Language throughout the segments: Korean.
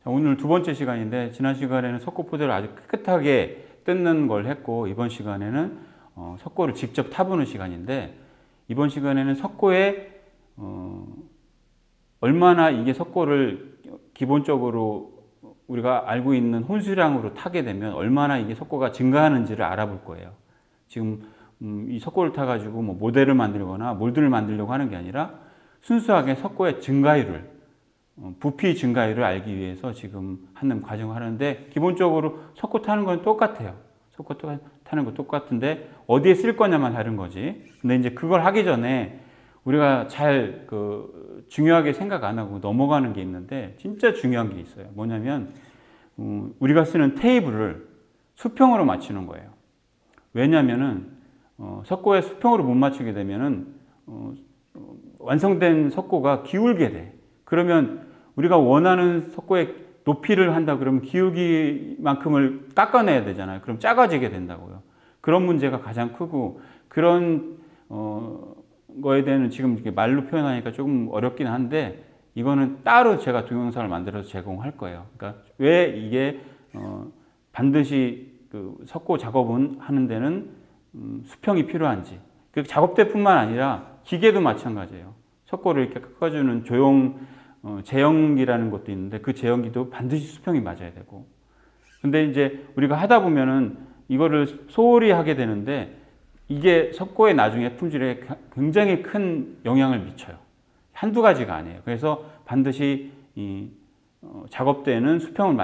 자, 오늘 두 번째 시간인데 지난 시간에는 석고포대를 아주 깨끗하게 뜯는 걸 했고 이번 시간에는 석고를 직접 타보는 시간인데 이번 시간에는 석고에 얼마나 이게 석고를 기본적으로 우리가 알고 있는 혼수량으로 타게 되면 얼마나 이게 석고가 증가하는지를 알아볼 거예요. 지금 이 석고를 타가지고 뭐 모델을 만들거나 몰드를 만들려고 하는 게 아니라 순수하게 석고의 증가율을 부피 증가율을 알기 위해서 지금 하는 과정을 하는데 기본적으로 석고 타는 건 똑같아요. 석고 타는 거 똑같은데 어디에 쓸 거냐만 다른 거지. 근데 이제 그걸 하기 전에 우리가 잘 중요하게 생각 안 하고 넘어가는 게 있는데 진짜 중요한 게 있어요. 뭐냐면 우리가 쓰는 테이블을 수평으로 맞추는 거예요. 왜냐면은 석고에 수평으로 못 맞추게 되면은 완성된 석고가 기울게 돼. 그러면 우리가 원하는 석고의 높이를 한다 그러면 기울기만큼을 깎아내야 되잖아요. 그럼 작아지게 된다고요. 그런 문제가 가장 크고 그런 거에 대한 지금 이렇게 말로 표현하니까 조금 어렵긴 한데 이거는 따로 제가 동영상을 만들어서 제공할 거예요. 그러니까 왜 이게 반드시 그 석고 작업은 하는 데는 수평이 필요한지. 그 작업대뿐만 아니라 기계도 마찬가지예요. 석고를 이렇게 깎아주는 제형기라는 것도 있는데 그 제형기도 반드시 수평이 맞아야 되고. 근데 이제 우리가 하다 보면은 이거를 소홀히 하게 되는데 이게 석고의 나중에 품질에 굉장히 큰 영향을 미쳐요. 한두 가지가 아니에요. 그래서 반드시 이 작업대에는 수평을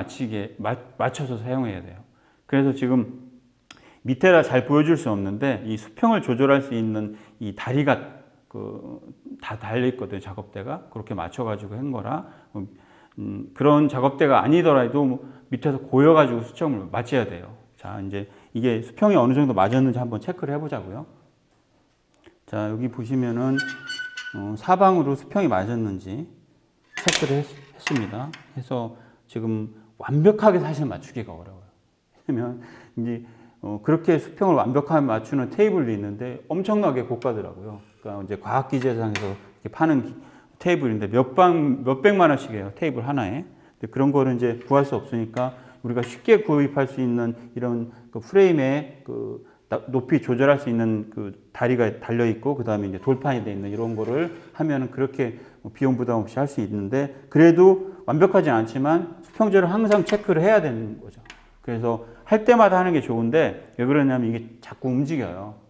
맞춰서 사용해야 돼요. 그래서 지금 밑에라 잘 보여줄 수 없는데 이 수평을 조절할 수 있는 이 다리가 다 달려 있거든요. 작업대가 그렇게 맞춰가지고 한 거라 그런 작업대가 아니더라도 밑에서 고여가지고 수평을 맞춰야 돼요. 자, 이제 이게 수평이 어느 정도 맞았는지 한번 체크를 해보자고요. 자, 여기 보시면은 사방으로 수평이 맞았는지 체크를 했습니다. 그래서 지금 완벽하게 사실 맞추기가 어려워요. 왜냐면 이제 그렇게 수평을 완벽하게 맞추는 테이블이 있는데 엄청나게 고가더라고요. 그러니까 이제 과학기재상에서 이렇게 파는 테이블인데 몇백만 원씩이에요. 테이블 하나에. 근데 그런 거를 이제 구할 수 없으니까 우리가 쉽게 구입할 수 있는 이런 그 프레임에 그 높이 조절할 수 있는 그 다리가 달려 있고 그 다음에 이제 돌판이 돼 있는 이런 거를 하면은 그렇게 비용 부담 없이 할 수 있는데 그래도 완벽하진 않지만 수평제를 항상 체크를 해야 되는 거죠. 그래서 할 때마다 하는 게 좋은데 왜 그러냐면 이게 자꾸 움직여요.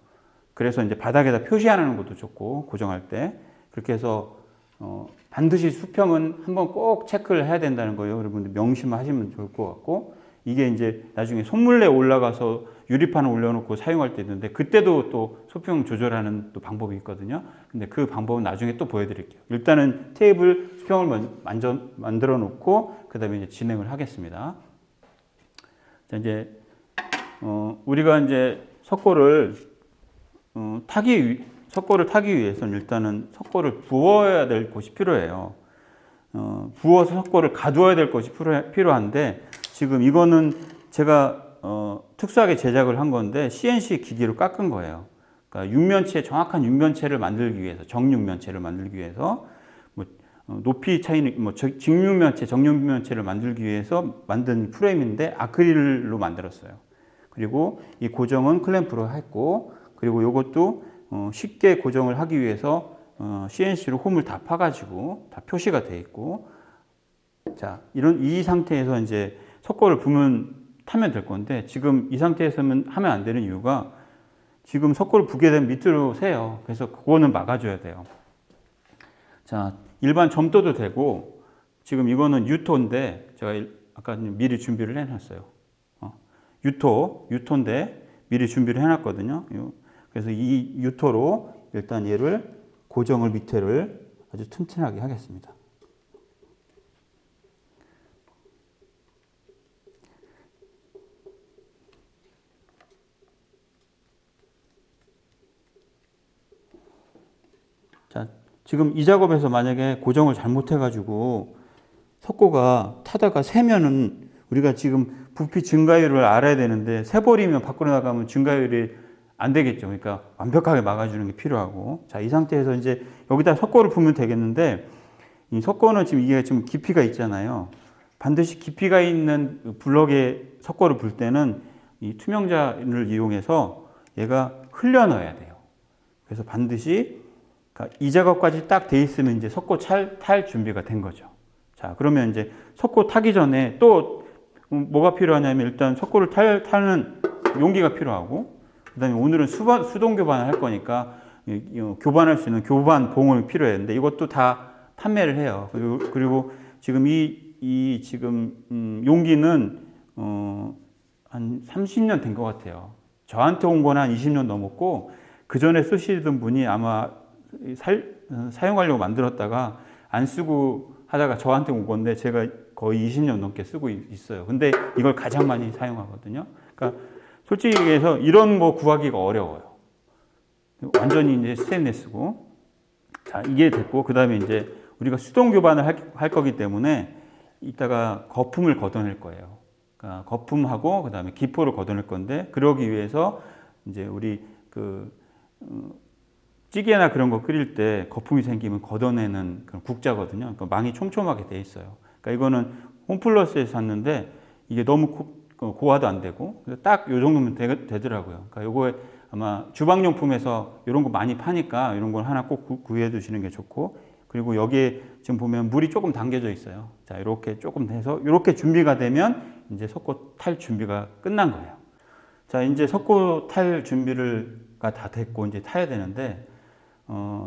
그래서 이제 바닥에다 표시하는 것도 좋고 고정할 때 그렇게 해서 반드시 수평은 한번 꼭 체크를 해야 된다는 거예요. 여러분들 명심하시면 좋을 것 같고 이게 이제 나중에 손물레 올라가서 유리판을 올려놓고 사용할 때 있는데 그때도 또 수평 조절하는 또 방법이 있거든요. 근데 그 방법은 나중에 또 보여드릴게요. 일단은 테이블 수평을 만들어 놓고 그 다음에 이제 진행을 하겠습니다. 자, 이제 우리가 이제 석고를 타기 위해서는 일단은 석고를 부어야 될 곳이 필요해요. 부어서 석고를 가두어야 될 것이 필요한데 지금 이거는 제가 특수하게 제작을 한 건데 CNC 기기로 깎은 거예요. 그러니까 정확한 육면체를 만들기 위해서 정육면체를 만들기 위해서 뭐 높이 차이는 뭐 직육면체, 정육면체를 만들기 위해서 만든 프레임인데 아크릴로 만들었어요. 그리고 이 고정은 클램프로 했고 그리고 이것도 쉽게 고정을 하기 위해서 CNC로 홈을 다 파가지고 다 표시가 돼 있고 자 이 상태에서 이제 석고를 타면 될 건데 지금 이 상태에서는 하면 안 되는 이유가 지금 석고를 부게 되면 밑으로 새요. 그래서 그거는 막아줘야 돼요. 자 일반 점도도 되고 지금 이거는 유토인데 제가 아까 미리 준비를 해놨어요. 유토인데 미리 준비를 해놨거든요. 그래서 이 유토로 일단 얘를 고정을 밑에를 아주 튼튼하게 하겠습니다. 자, 지금 이 작업에서 만약에 고정을 잘못해가지고 석고가 타다가 새면은 우리가 지금 부피 증가율을 알아야 되는데 새버리면 밖으로 나가면 증가율이 안 되겠죠. 그러니까 완벽하게 막아주는 게 필요하고. 자, 이 상태에서 이제 여기다 석고를 부으면 되겠는데 이 석고는 지금 이게 지금 깊이가 있잖아요. 반드시 깊이가 있는 블럭에 석고를 불 때는 이 투명자를 이용해서 얘가 흘려 넣어야 돼요. 그래서 반드시 이 작업까지 딱 돼 있으면 이제 석고 탈 준비가 된 거죠. 자, 그러면 이제 석고 타기 전에 또 뭐가 필요하냐면 일단 석고를 타는 용기가 필요하고, 그다음에 오늘은 수동 교반을 할 거니까 교반할 수 있는 교반 봉이 필요했는데 이것도 다 판매를 해요. 그리고 지금 이 지금 용기는 한 30년 된 것 같아요. 저한테 온 건 한 20년 넘었고, 그 전에 쓰시던 분이 아마 사용하려고 만들었다가 안 쓰고 하다가 저한테 온 건데 제가 거의 20년 넘게 쓰고 있어요. 근데 이걸 가장 많이 사용하거든요. 그러니까 솔직히 얘기해서 이런 거 구하기가 어려워요. 완전히 이제 스테인리스고. 자, 이게 됐고, 그 다음에 이제 우리가 수동 교반을 할 거기 때문에 이따가 거품을 걷어낼 거예요. 그러니까 거품하고 그 다음에 기포를 걷어낼 건데, 그러기 위해서 이제 우리 찌개나 그런 거 끓일 때 거품이 생기면 걷어내는 그런 국자거든요. 그러니까 망이 촘촘하게 돼 있어요. 그러니까 이거는 홈플러스에서 샀는데 이게 너무 고와도 안 되고 딱 요 정도면 되더라고요. 그러니까 요거에 아마 주방용품에서 이런 거 많이 파니까 이런 걸 하나 꼭 구해 두시는 게 좋고, 그리고 여기에 지금 보면 물이 조금 담겨져 있어요. 자, 이렇게 조금 돼서 이렇게 준비가 되면 이제 석고 탈 준비가 끝난 거예요. 자, 이제 석고 탈 준비가 다 됐고 이제 타야 되는데,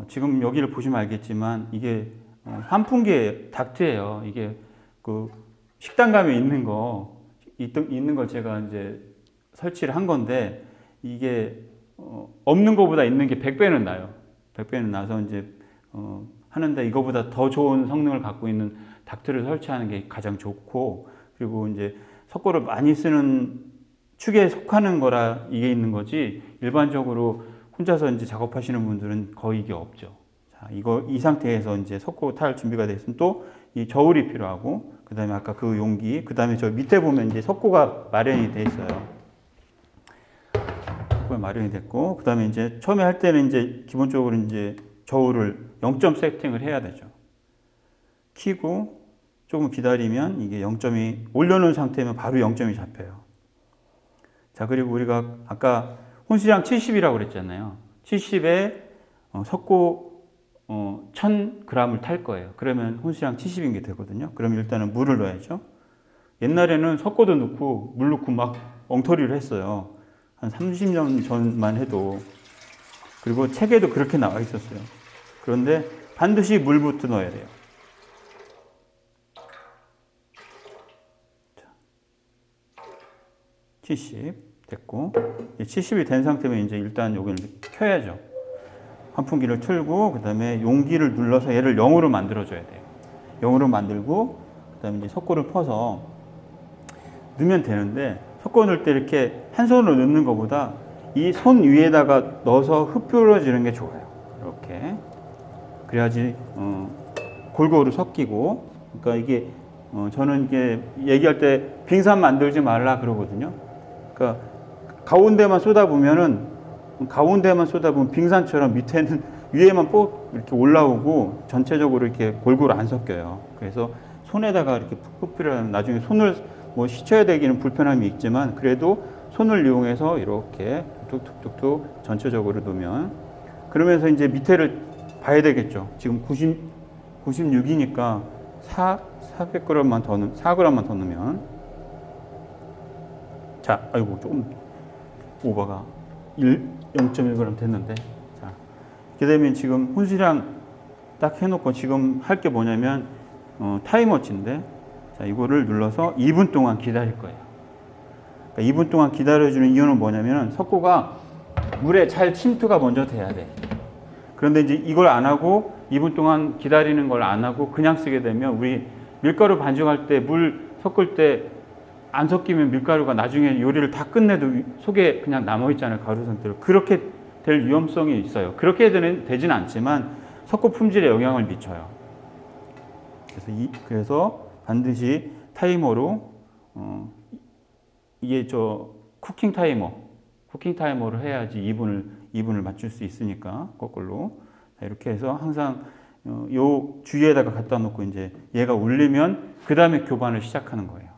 지금 여기를 보시면 알겠지만 이게 환풍기의 닥트예요. 이게 그 식당 가면 있는 걸 제가 이제 설치를 한 건데, 이게 없는 것보다 있는 게 100배는 나요. 100배는 나서 이제 하는데 이거보다 더 좋은 성능을 갖고 있는 닥트를 설치하는 게 가장 좋고, 그리고 이제 석고를 많이 쓰는 축에 속하는 거라 이게 있는 거지, 일반적으로 혼자서 이제 작업하시는 분들은 거의 이게 없죠. 자, 이 상태에서 이제 석고 탈 준비가 됐으면 또 이 저울이 필요하고, 그 다음에 아까 그 용기, 그 다음에 저 밑에 보면 이제 석고가 마련이 돼 있어요. 석고가 마련이 됐고, 그 다음에 이제 처음에 할 때는 이제 기본적으로 이제 저울을 0점 세팅을 해야 되죠. 키고 조금 기다리면 이게 0점이 올려놓은 상태면 바로 0점이 잡혀요. 자, 그리고 우리가 아까 혼수량 70이라고 그랬잖아요. 70에 석고 1000g을 탈 거예요. 그러면 혼수량 70인 게 되거든요. 그럼 일단은 물을 넣어야죠. 옛날에는 석고도 넣고 물 넣고 막 엉터리를 했어요. 한 30년 전만 해도. 그리고 책에도 그렇게 나와 있었어요. 그런데 반드시 물부터 넣어야 돼요. 자, 70 됐고, 70이 된 상태면 이제 일단 여기를 켜야죠. 환풍기를 틀고, 그 다음에 용기를 눌러서 얘를 0으로 만들어줘야 돼요. 0으로 만들고, 그 다음에 이제 석고를 퍼서 넣으면 되는데, 석고 넣을 때 이렇게 한 손으로 넣는 것보다 이 손 위에다가 넣어서 흡혈어지는 게 좋아요. 이렇게. 그래야지 골고루 섞이고. 그러니까 이게 저는 이게 얘기할 때 빙산 만들지 말라 그러거든요. 그러니까 가운데만 쏟아보면 빙산처럼 밑에는 위에만 꼭 이렇게 올라오고 전체적으로 이렇게 골고루 안 섞여요. 그래서 손에다가 이렇게 푹푹 뿌려면 나중에 손을 뭐 씻어야 되기는 불편함이 있지만, 그래도 손을 이용해서 이렇게 툭툭툭툭 전체적으로 놓으면, 그러면서 이제 밑에를 봐야 되겠죠. 지금 96이니까 400g만 더 4g만 더 넣으면, 자, 아이고 조금 오버가 0.1g 됐는데, 자, 이렇게 되면 지금 혼수량 딱 해놓고 지금 할 게 뭐냐면 타임워치인데, 자, 이거를 눌러서 2분 동안 기다릴 거예요. 그러니까 2분 동안 기다려주는 이유는 뭐냐면 석고가 물에 잘 침투가 먼저 돼야 돼. 그런데 이제 이걸 안 하고 2분 동안 기다리는 걸 안 하고 그냥 쓰게 되면, 우리 밀가루 반죽할 때 물 섞을 때 안 섞이면 밀가루가 나중에 요리를 다 끝내도 속에 그냥 남아있잖아요. 가루 상태로. 그렇게 될 위험성이 있어요. 그렇게 되진 않지만 석고 품질에 영향을 미쳐요. 그래서 반드시 타이머로 이게 쿠킹 타이머로 해야지 2분을 맞출 수 있으니까, 거꾸로. 자, 이렇게 해서 항상 요 주위에다가 갖다 놓고 이제 얘가 울리면 그 다음에 교반을 시작하는 거예요.